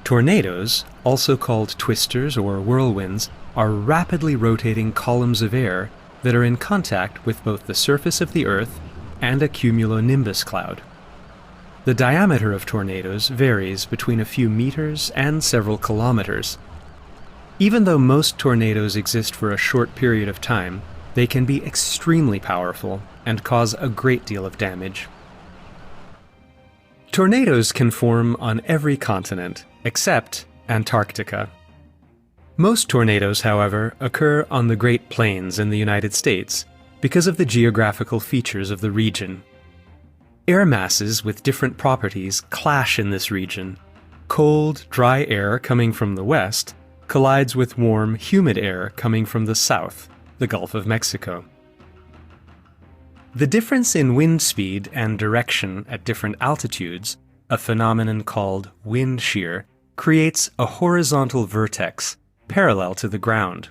Tornadoes, also called twisters or whirlwinds, are rapidly rotating columns of air that are in contact with both the surface of the Earth and a cumulonimbus cloud. The diameter of tornadoes varies between a few meters and several kilometers. Even though most tornadoes exist for a short period of time, they can be extremely powerful and cause a great deal of damage. Tornadoes can form on every continent, except Antarctica. Most tornadoes, however, occur on the Great Plains in the United States because of the geographical features of the region. Air masses with different properties clash in this region. Cold, dry air coming from the west collides with warm, humid air coming from the south, the Gulf of Mexico. The difference in wind speed and direction at different altitudes, a phenomenon called wind shear, creates a horizontal vertex parallel to the ground.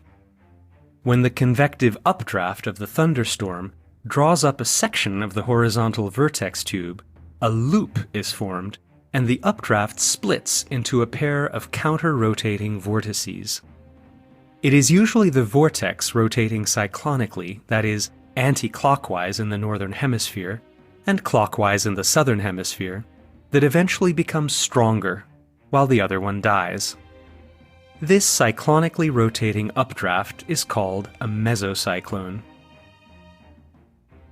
When the convective updraft of the thunderstorm draws up a section of the horizontal vertex tube, a loop is formed, and the updraft splits into a pair of counter-rotating vortices. It is usually the vortex rotating cyclonically, that is, anti-clockwise in the northern hemisphere and clockwise in the southern hemisphere, that eventually becomes stronger, while the other one dies. This cyclonically rotating updraft is called a mesocyclone.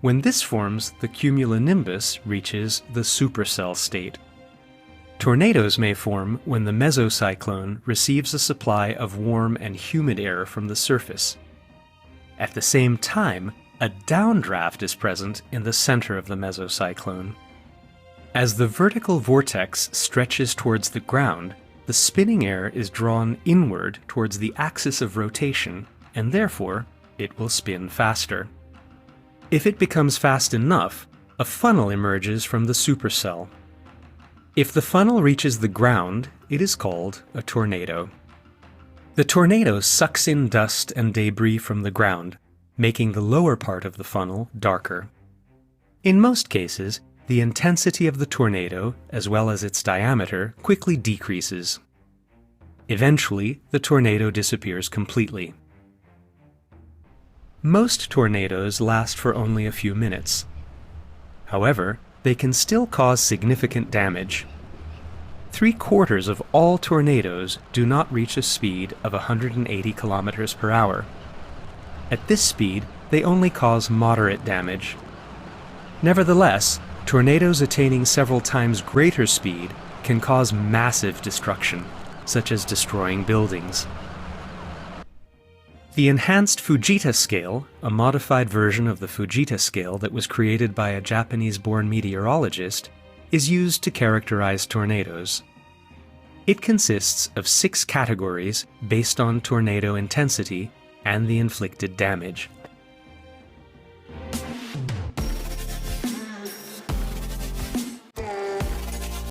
When this forms, the cumulonimbus reaches the supercell state. Tornadoes may form when the mesocyclone receives a supply of warm and humid air from the surface. At the same time, a downdraft is present in the center of the mesocyclone. As the vertical vortex stretches towards the ground, the spinning air is drawn inward towards the axis of rotation, and therefore it will spin faster. If it becomes fast enough, a funnel emerges from the supercell. If the funnel reaches the ground, it is called a tornado. The tornado sucks in dust and debris from the ground, making the lower part of the funnel darker. In most cases, the intensity of the tornado, as well as its diameter, quickly decreases. Eventually, the tornado disappears completely. Most tornadoes last for only a few minutes. However, they can still cause significant damage. 3/4 of all tornadoes do not reach a speed of 180 kilometers per hour. At this speed, they only cause moderate damage. Nevertheless, tornadoes attaining several times greater speed can cause massive destruction, such as destroying buildings. The enhanced Fujita scale, a modified version of the Fujita scale that was created by a Japanese-born meteorologist, is used to characterize tornadoes. It consists of 6 categories based on tornado intensity and the inflicted damage,